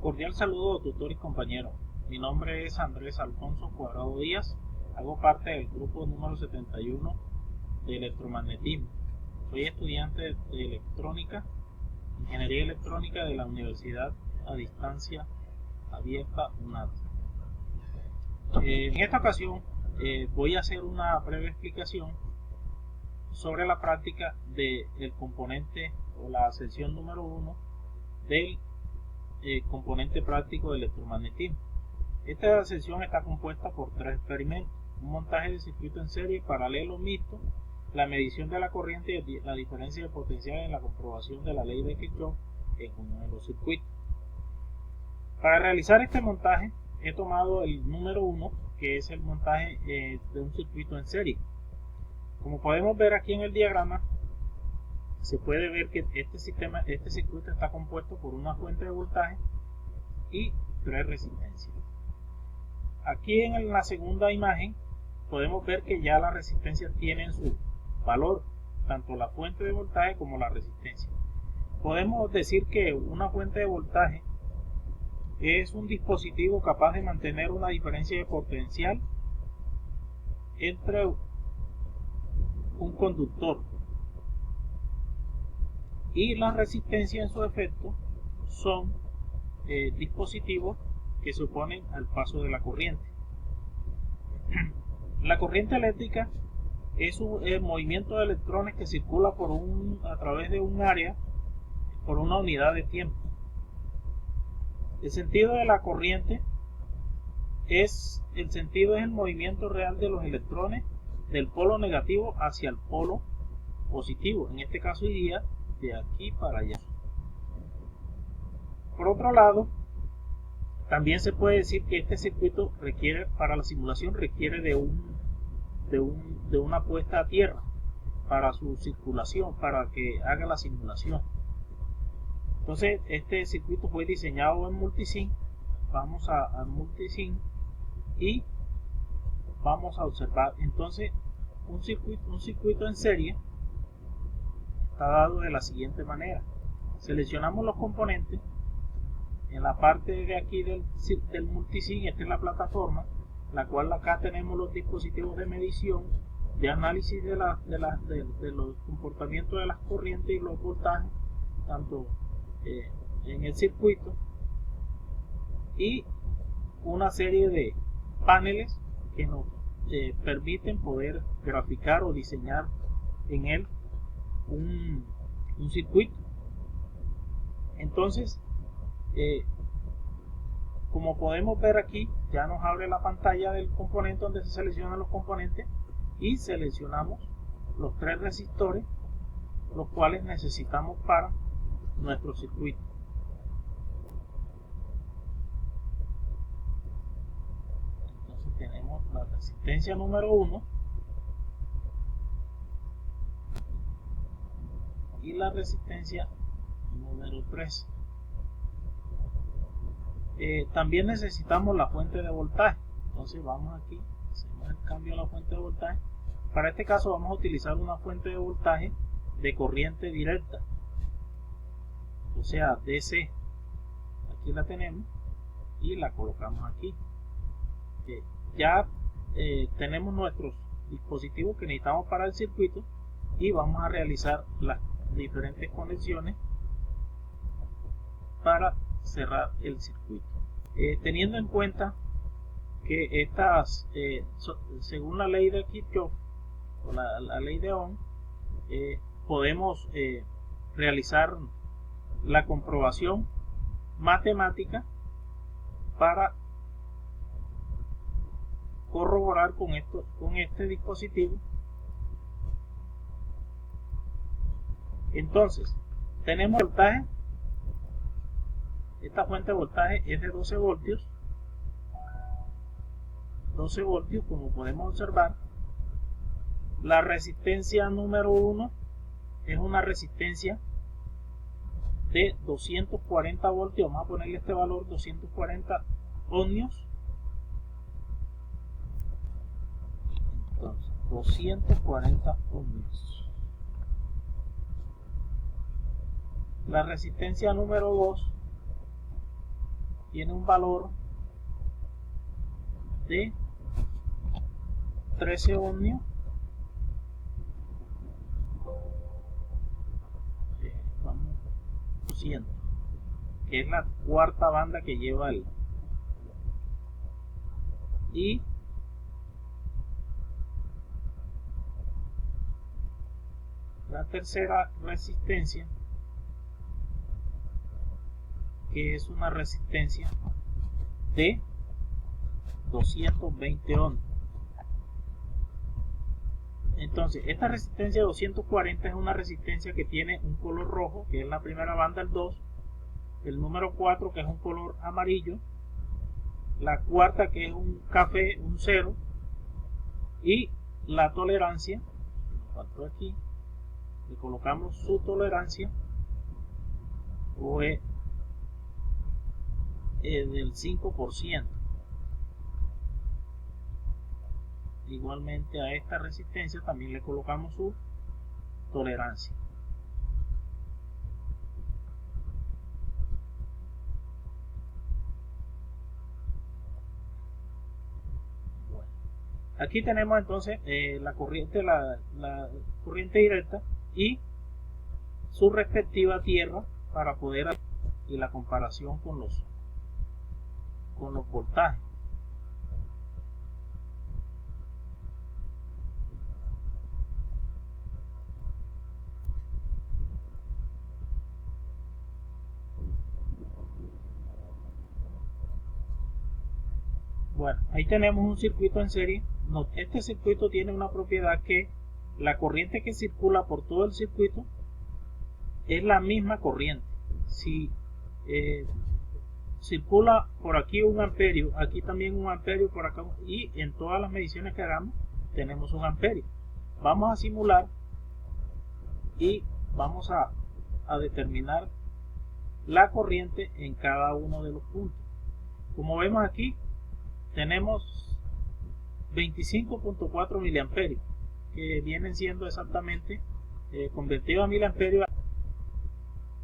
Cordial saludo, tutor y compañero. Mi nombre es Andrés Alfonso Cuadrado Díaz. Hago parte del grupo número 71 de electromagnetismo. Soy estudiante de electrónica, ingeniería electrónica de la Universidad a Distancia Abierta UNAD. En esta ocasión voy a hacer una breve explicación sobre la práctica del componente o la sección número 1 del componente práctico de electromagnetismo. Esta sección está compuesta por tres experimentos: un montaje de circuito en serie paralelo mixto, la medición de la corriente y la diferencia de potencial en la comprobación de la ley de Kirchhoff en uno de los circuitos. Para realizar este montaje he tomado el número 1, que es el montaje de un circuito en serie. Como podemos ver aquí en el diagrama, se puede ver que este circuito está compuesto por una fuente de voltaje y tres resistencias. Aquí en la segunda imagen podemos ver que ya las resistencias tienen su valor, tanto la fuente de voltaje como la resistencia. Podemos decir que una fuente de voltaje es un dispositivo capaz de mantener una diferencia de potencial entre un conductor, y las resistencias en su efecto son dispositivos que se oponen al paso de la corriente. La corriente eléctrica es un movimiento de electrones que circula a través de un área por una unidad de tiempo. El sentido de la corriente es el movimiento real de los electrones del polo negativo hacia el polo positivo. En este caso iría de aquí para allá. Por otro lado, también se puede decir que este circuito para la simulación requiere de una puesta a tierra para su circulación, para que haga la simulación. Entonces, este circuito fue diseñado en Multisim. Vamos a Multisim y vamos a observar entonces un circuito en serie. Está dado de la siguiente manera: seleccionamos los componentes en la parte de aquí del Multisim. Esta es la plataforma, la cual acá tenemos los dispositivos de medición, de análisis de los comportamientos de las corrientes y los voltajes, tanto en el circuito, y una serie de paneles que nos permiten poder graficar o diseñar en él un circuito. Entonces, como podemos ver aquí, ya nos abre la pantalla del componente donde se seleccionan los componentes y seleccionamos los tres resistores, los cuales necesitamos para nuestro circuito. Entonces tenemos la resistencia número 1 y la resistencia número 3. También necesitamos la fuente de voltaje. Entonces vamos aquí, hacemos el cambio a la fuente de voltaje. Para este caso vamos a utilizar una fuente de voltaje de corriente directa, o sea, DC. Aquí la tenemos y la colocamos aquí. Ya tenemos nuestros dispositivos que necesitamos para el circuito y vamos a realizar las diferentes conexiones para cerrar el circuito, teniendo en cuenta que estas según la ley de Kirchhoff o la ley de Ohm, podemos realizar la comprobación matemática para corroborar con este dispositivo. Entonces tenemos voltaje. Esta fuente de voltaje es de 12 voltios. 12 voltios, como podemos observar. La resistencia número 1 es una resistencia de 240 voltios. Vamos a ponerle este valor, 240 ohmios. Entonces, 240 ohmios. La resistencia número 2 tiene un valor de 13 ohmios, vamos, 200, que es la cuarta banda que lleva el, y la tercera resistencia, que es una resistencia de 220 ohms. Entonces, esta resistencia de 240 es una resistencia que tiene un color rojo, que es la primera banda, el 2, el número 4, que es un color amarillo, la cuarta, que es un café, un 0, y la tolerancia, aquí le colocamos su tolerancia, o es del 5%. Igualmente a esta resistencia también le colocamos su tolerancia. Bueno, aquí tenemos entonces la corriente directa y su respectiva tierra para poder hacer y la comparación con los voltajes. Bueno, ahí tenemos un circuito en serie. Este circuito tiene una propiedad, que la corriente que circula por todo el circuito es la misma corriente. Si circula por aquí 1 amperio, aquí también 1 amperio, por acá, y en todas las mediciones que hagamos tenemos 1 amperio. Vamos a simular y vamos a determinar la corriente en cada uno de los puntos. Como vemos aquí, tenemos 25.4 miliamperios, que vienen siendo exactamente convertidos a miliamperios.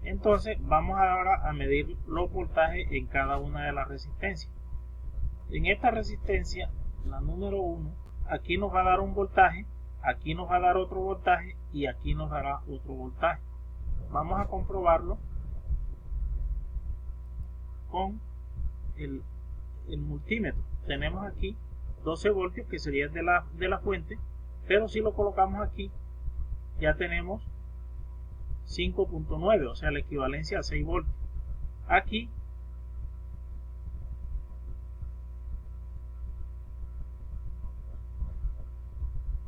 Entonces vamos ahora a medir los voltajes en cada una de las resistencias. En esta resistencia, la número 1, aquí nos va a dar un voltaje, aquí nos va a dar otro voltaje y aquí nos dará otro voltaje. Vamos a comprobarlo con el multímetro. Tenemos aquí 12 voltios, que sería de la fuente, pero si lo colocamos aquí ya tenemos 5.9, o sea, la equivalencia a 6 voltios. Aquí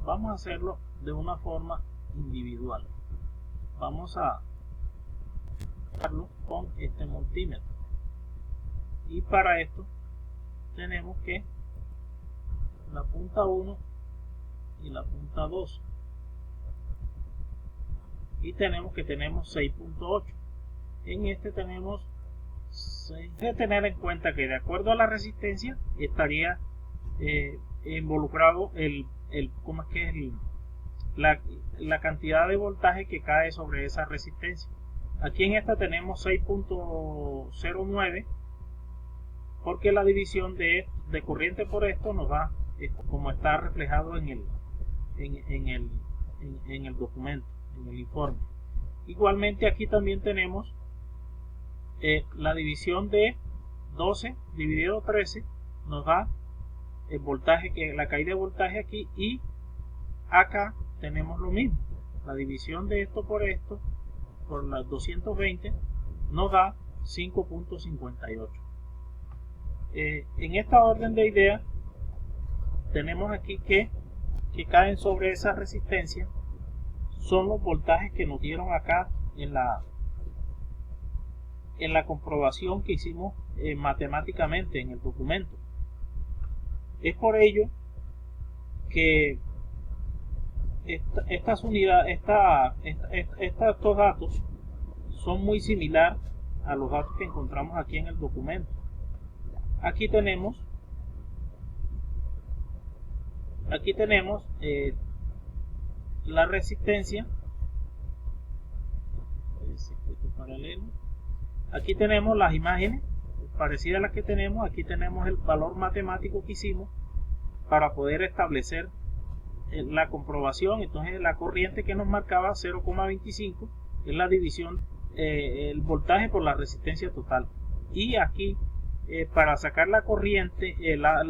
vamos a hacerlo de una forma individual. Vamos a hacerlo con este multímetro, y para esto tenemos que la punta 1 y la punta 2, y tenemos 6.8. en este tenemos 6. Hay que tener en cuenta que de acuerdo a la resistencia estaría involucrado la cantidad de voltaje que cae sobre esa resistencia. Aquí en esta tenemos 6.09, porque la división de corriente por esto nos da, como está reflejado en el documento, en el informe. Igualmente aquí también tenemos la división de 12 dividido 13, nos da el voltaje, que la caída de voltaje aquí, y acá tenemos lo mismo, la división de esto por las 220 nos da 5.58. En esta orden de ideas tenemos aquí que caen sobre esa resistencia son los voltajes que nos dieron acá en la comprobación que hicimos matemáticamente en el documento. Es por ello que estas unidades, estos datos son muy similares a los datos que encontramos aquí en el documento. Aquí tenemos la resistencia, el circuito paralelo. Aquí tenemos las imágenes parecida a la que tenemos. Aquí tenemos el valor matemático que hicimos para poder establecer la comprobación. Entonces la corriente que nos marcaba 0,25 es la división, el voltaje por la resistencia total. Y aquí para sacar la corriente, la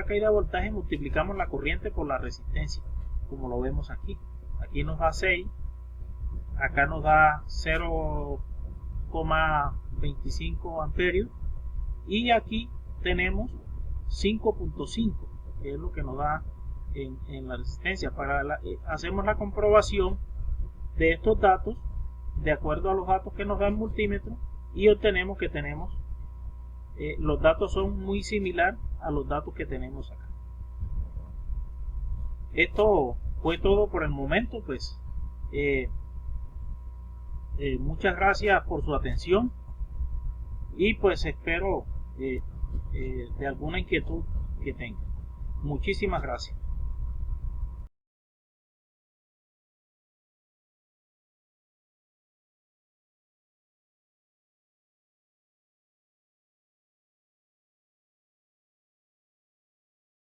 caída de voltaje, multiplicamos la corriente por la resistencia, como lo vemos aquí. Aquí nos da 6, acá nos da 0,25 amperios y aquí tenemos 5.5, que es lo que nos da en la resistencia. Hacemos la comprobación de estos datos de acuerdo a los datos que nos da el multímetro y obtenemos que tenemos los datos son muy similares a los datos que tenemos acá. Esto fue todo por el momento. Pues muchas gracias por su atención y pues espero de alguna inquietud que tengan. Muchísimas gracias.